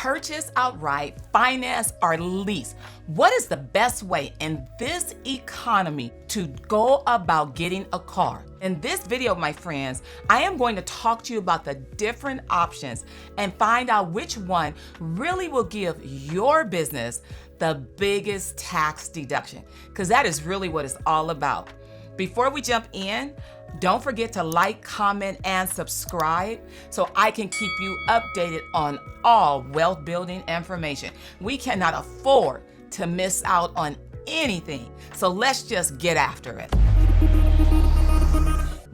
Purchase outright, finance, or lease. What is the best way in this economy to go about getting a car? In this video, my friends, I am going to talk to you about the different options and find out which one really will give your business the biggest tax deduction, because that is really what it's all about. Before we jump in, don't forget to like, comment, and subscribe so I can keep you updated on all wealth building information. We cannot afford to miss out on anything, so let's just get after it.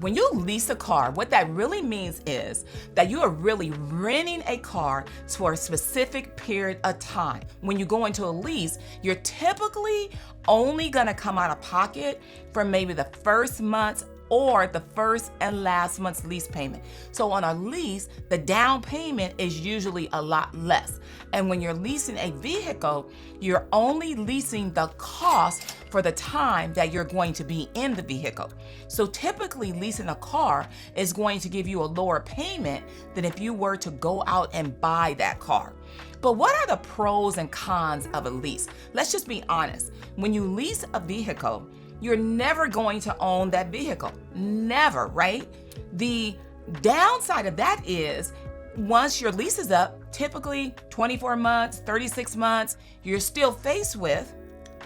When you lease a car, what that really means is that you are really renting a car for a specific period of time. When you go into a lease, you're typically only gonna come out of pocket for maybe the first month or the first and last month's lease payment. So on a lease, the down payment is usually a lot less. And when you're leasing a vehicle, you're only leasing the cost for the time that you're going to be in the vehicle. So typically leasing a car is going to give you a lower payment than if you were to go out and buy that car. But what are the pros and cons of a lease? Let's just be honest. When you lease a vehicle, you're never going to own that vehicle. Never, right? The downside of that is once your lease is up, typically 24 months, 36 months, you're still faced with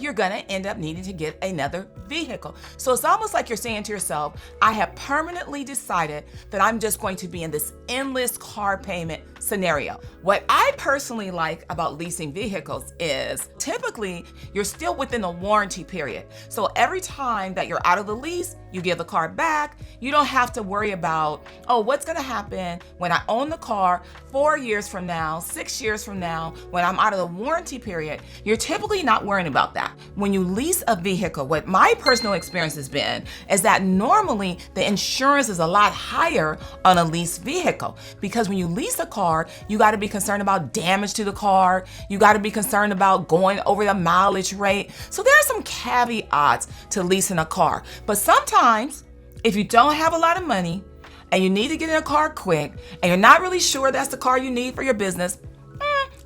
you're gonna end up needing to get another vehicle. So it's almost like you're saying to yourself, I have permanently decided that I'm just going to be in this endless car payment scenario. What I personally like about leasing vehicles is typically you're still within a warranty period. So every time that you're out of the lease, you give the car back. You don't have to worry about, oh, what's gonna happen when I own the car 4 years from now, 6 years from now, when I'm out of the warranty period. You're typically not worrying about that. When you lease a vehicle, what my personal experience has been is that normally the insurance is a lot higher on a leased vehicle, because when you lease a car, you got to be concerned about damage to the car. You got to be concerned about going over the mileage rate. So there are some caveats to leasing a car. But sometimes if you don't have a lot of money and you need to get in a car quick and you're not really sure that's the car you need for your business,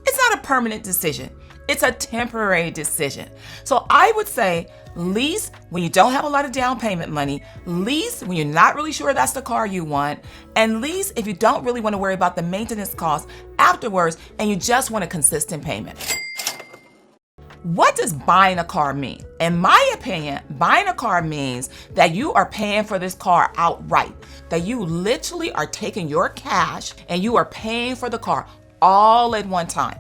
it's not a permanent decision. It's a temporary decision. So I would say lease when you don't have a lot of down payment money, lease when you're not really sure that's the car you want, and lease if you don't really want to worry about the maintenance costs afterwards and you just want a consistent payment. What does buying a car mean? In my opinion, buying a car means that you are paying for this car outright, that you literally are taking your cash and you are paying for the car all at one time.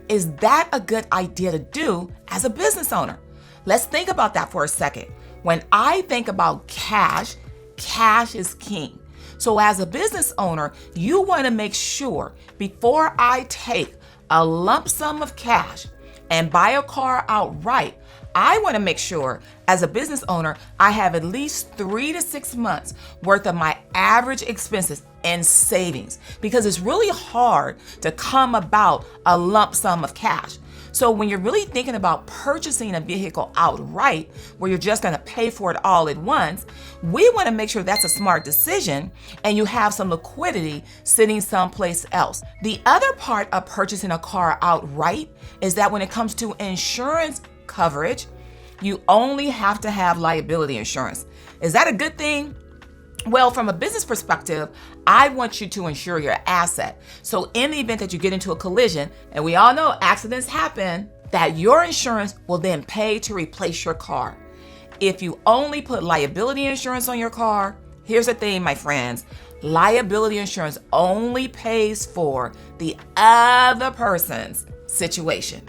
Is that a good idea to do as a business owner? Let's think about that for a second. When I think about cash, cash is king. So as a business owner, you want to make sure before I take a lump sum of cash and buy a car outright, I want to make sure as a business owner, I have at least 3 to 6 months worth of my average expenses and savings, because it's really hard to come about a lump sum of cash. So when you're really thinking about purchasing a vehicle outright, where you're just going to pay for it all at once, we want to make sure that's a smart decision and you have some liquidity sitting someplace else. The other part of purchasing a car outright is that when it comes to insurance coverage, you only have to have liability insurance. Is that a good thing? Well, from a business perspective, I want you to insure your asset. So in the event that you get into a collision, and we all know accidents happen, that your insurance will then pay to replace your car. If you only put liability insurance on your car, here's the thing, my friends, liability insurance only pays for the other person's situation.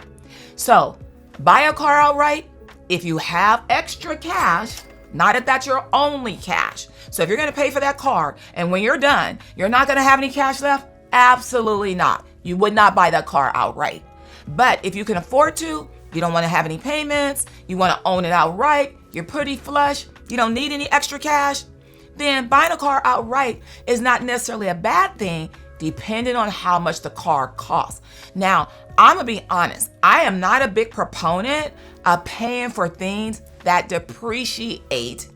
So buy a car outright if you have extra cash, not if that's your only cash. So if you're going to pay for that car and when you're done, you're not going to have any cash left, absolutely not. You would not buy that car outright. But if you can afford to, you don't want to have any payments, you want to own it outright, you're pretty flush, you don't need any extra cash, then buying a car outright is not necessarily a bad thing, depending on how much the car costs. Now, I'm gonna be honest, I am not a big proponent of paying for things that depreciate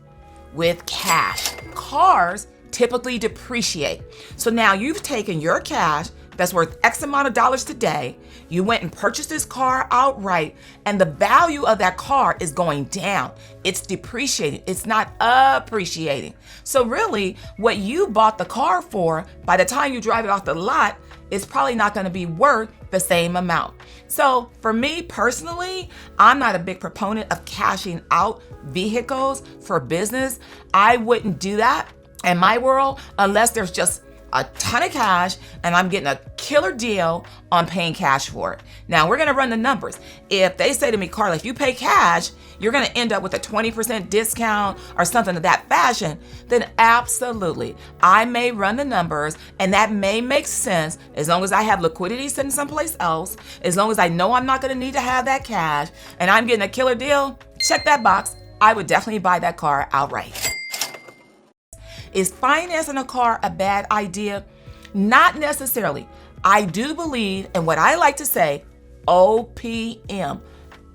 with cash. Cars typically depreciate. So now you've taken your cash, that's worth X amount of dollars today. You went and purchased this car outright, and the value of that car is going down. It's depreciating. It's not appreciating. So really, what you bought the car for, by the time you drive it off the lot, it's probably not going to be worth the same amount. So for me personally, I'm not a big proponent of cashing out vehicles for business. I wouldn't do that in my world unless there's just a ton of cash and I'm getting a killer deal on paying cash for it. Now we're gonna run the numbers. If they say to me, Carla, if you pay cash, you're gonna end up with a 20% discount or something of that fashion, then absolutely, I may run the numbers and that may make sense as long as I have liquidity sitting someplace else, as long as I know I'm not gonna need to have that cash and I'm getting a killer deal, check that box. I would definitely buy that car outright. Is financing a car a bad idea? Not necessarily. I do believe in what I like to say, OPM,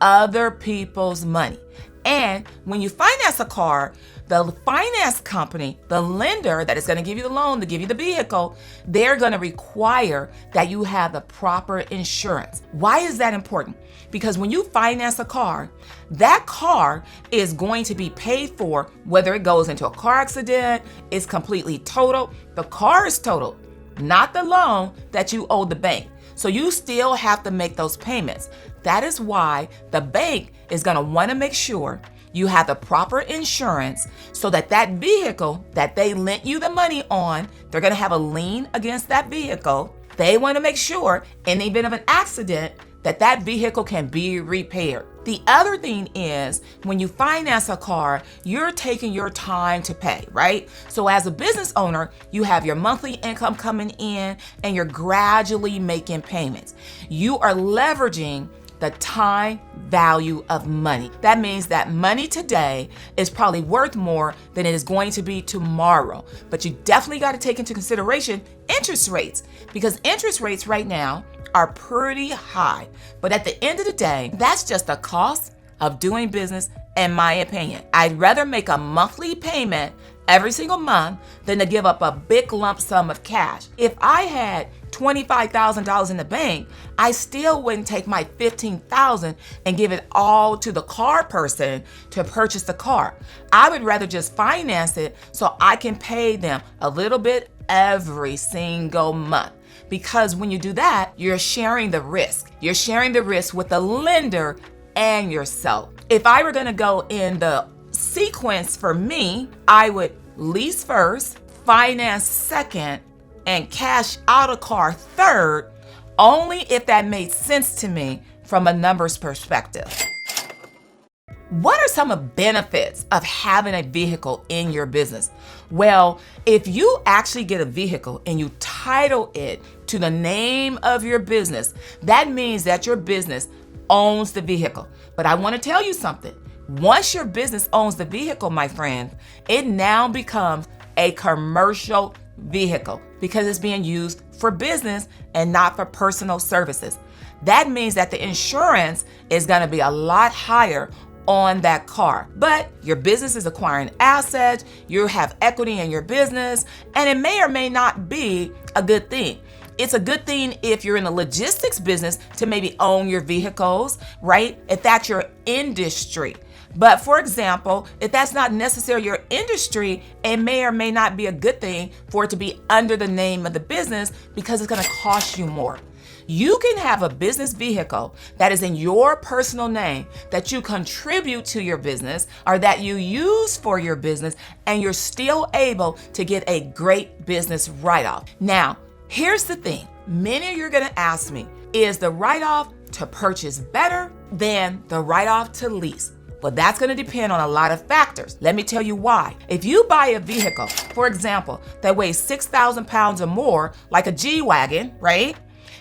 other people's money. And when you finance a car, the finance company, the lender that is going to give you the loan, to give you the vehicle, they're going to require that you have the proper insurance. Why is that important? Because when you finance a car, that car is going to be paid for whether it goes into a car accident, it's completely totaled. The car is totaled, not the loan that you owe the bank. So you still have to make those payments. That is why the bank is going to want to make sure you have the proper insurance so that that vehicle that they lent you the money on, they're going to have a lien against that vehicle. They want to make sure in the event of an accident that that vehicle can be repaired. The other thing is when you finance a car, you're taking your time to pay, right? So as a business owner, you have your monthly income coming in and you're gradually making payments. You are leveraging the time value of money. That means that money today is probably worth more than it is going to be tomorrow. But you definitely got to take into consideration interest rates, because interest rates right now are pretty high. But at the end of the day, that's just the cost of doing business, in my opinion. I'd rather make a monthly payment every single month than to give up a big lump sum of cash. If I had $25,000 in the bank, I still wouldn't take my $15,000 and give it all to the car person to purchase the car. I would rather just finance it so I can pay them a little bit every single month. Because when you do that, you're sharing the risk. You're sharing the risk with the lender and yourself. If I were gonna go in the sequence for me, I would lease first, finance second, and cash out a car third, only if that made sense to me from a numbers perspective. What are some of the benefits of having a vehicle in your business? Well, if you actually get a vehicle and you title it to the name of your business, that means that your business owns the vehicle. But I want to tell you something. Once your business owns the vehicle, my friend, it now becomes a commercial vehicle because it's being used for business and not for personal services. That means that the insurance is going to be a lot higher on that car. But your business is acquiring assets, you have equity in your business, and it may or may not be a good thing. It's a good thing if you're in the logistics business to maybe own your vehicles, right? If that's your industry. But for example, if that's not necessarily your industry, it may or may not be a good thing for it to be under the name of the business because it's going to cost you more. You can have a business vehicle that is in your personal name that you contribute to your business or that you use for your business, and you're still able to get a great business write-off. Now, here's the thing. Many of you are going to ask me, is the write-off to purchase better than the write-off to lease? Well, that's going to depend on a lot of factors. Let me tell you why. If you buy a vehicle, for example, that weighs 6,000 pounds or more, like a G-Wagon, right?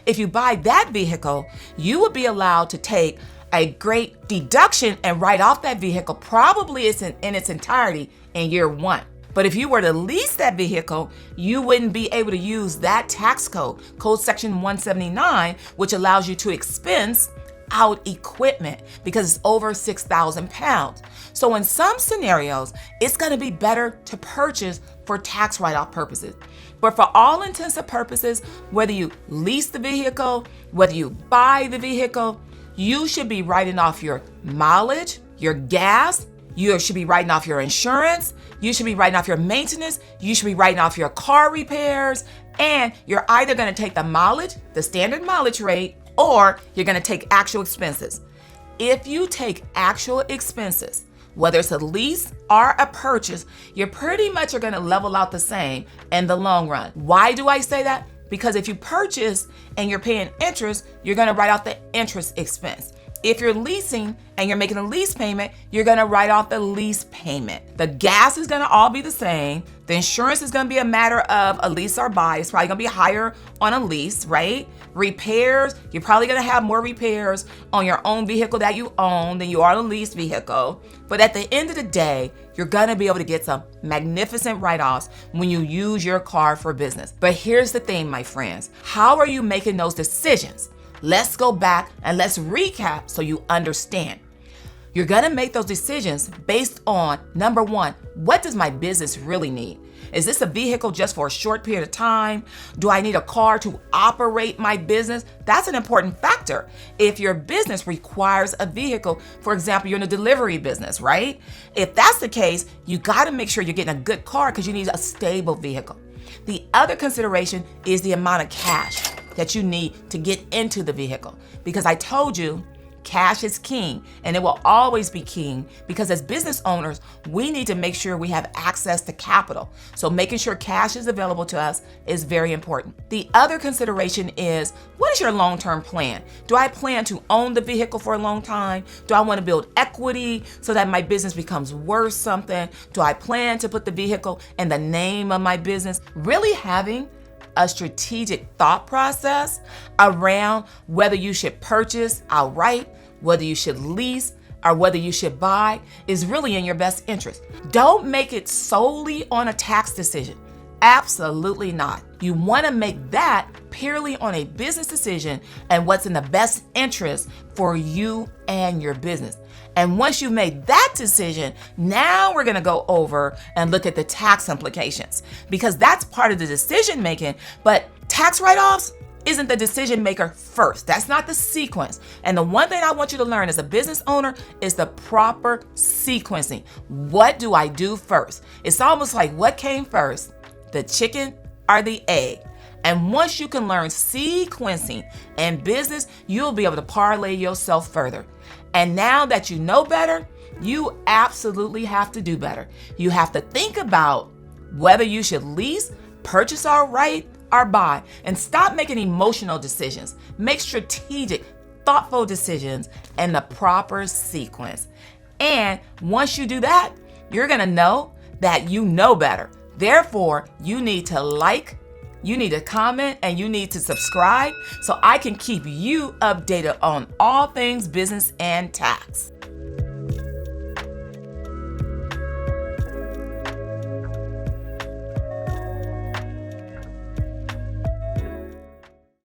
If you buy that vehicle, you would be allowed to take a great deduction and write off that vehicle, probably in its entirety in year one. But if you were to lease that vehicle, you wouldn't be able to use that tax code, code section 179, which allows you to expense without equipment because it's over 6,000 pounds. So in some scenarios, it's going to be better to purchase for tax write-off purposes. But for all intents and purposes, whether you lease the vehicle, whether you buy the vehicle, you should be writing off your mileage, your gas, you should be writing off your insurance, you should be writing off your maintenance, you should be writing off your car repairs, and you're either going to take the mileage, the standard mileage rate, or you're going to take actual expenses. If you take actual expenses, whether it's a lease or a purchase, you pretty much are going to level out the same in the long run. Why do I say that? Because if you purchase and you're paying interest, you're going to write off the interest expense. If you're leasing and you're making a lease payment, you're going to write off the lease payment. The gas is going to all be the same. The insurance is going to be a matter of a lease or buy. It's probably going to be higher on a lease, right? Repairs, you're probably going to have more repairs on your own vehicle that you own than you are on a leased vehicle. But at the end of the day, you're going to be able to get some magnificent write-offs when you use your car for business. But here's the thing, my friends. How are you making those decisions? Let's go back and let's recap so you understand. You're going to make those decisions based on, number one, what does my business really need? Is this a vehicle just for a short period of time? Do I need a car to operate my business? That's an important factor. If your business requires a vehicle, for example, you're in a delivery business, right? If that's the case, you got to make sure you're getting a good car because you need a stable vehicle. The other consideration is the amount of cash that you need to get into the vehicle. Because I told you, cash is king, and it will always be king because as business owners, we need to make sure we have access to capital. So making sure cash is available to us is very important. The other consideration is, what is your long-term plan? Do I plan to own the vehicle for a long time? Do I want to build equity so that my business becomes worth something? Do I plan to put the vehicle in the name of my business? Really having a strategic thought process around whether you should purchase outright, whether you should lease, or whether you should buy is really in your best interest. Don't make it solely on a tax decision. Absolutely not. You want to make that purely on a business decision and what's in the best interest for you and your business. And once you've made that decision, now we're going to go over and look at the tax implications because that's part of the decision making. But tax write-offs isn't the decision maker first. That's not the sequence. And the one thing I want you to learn as a business owner is the proper sequencing. What do I do first? It's almost like what came first, the chicken or the egg? And once you can learn sequencing in business, you'll be able to parlay yourself further. And now that you know better, you absolutely have to do better. You have to think about whether you should lease, purchase outright, or buy, and stop making emotional decisions. Make strategic, thoughtful decisions in the proper sequence. And once you do that, you're going to know that you know better. Therefore, you need to like, you need to comment, and you need to subscribe so I can keep you updated on all things business and tax.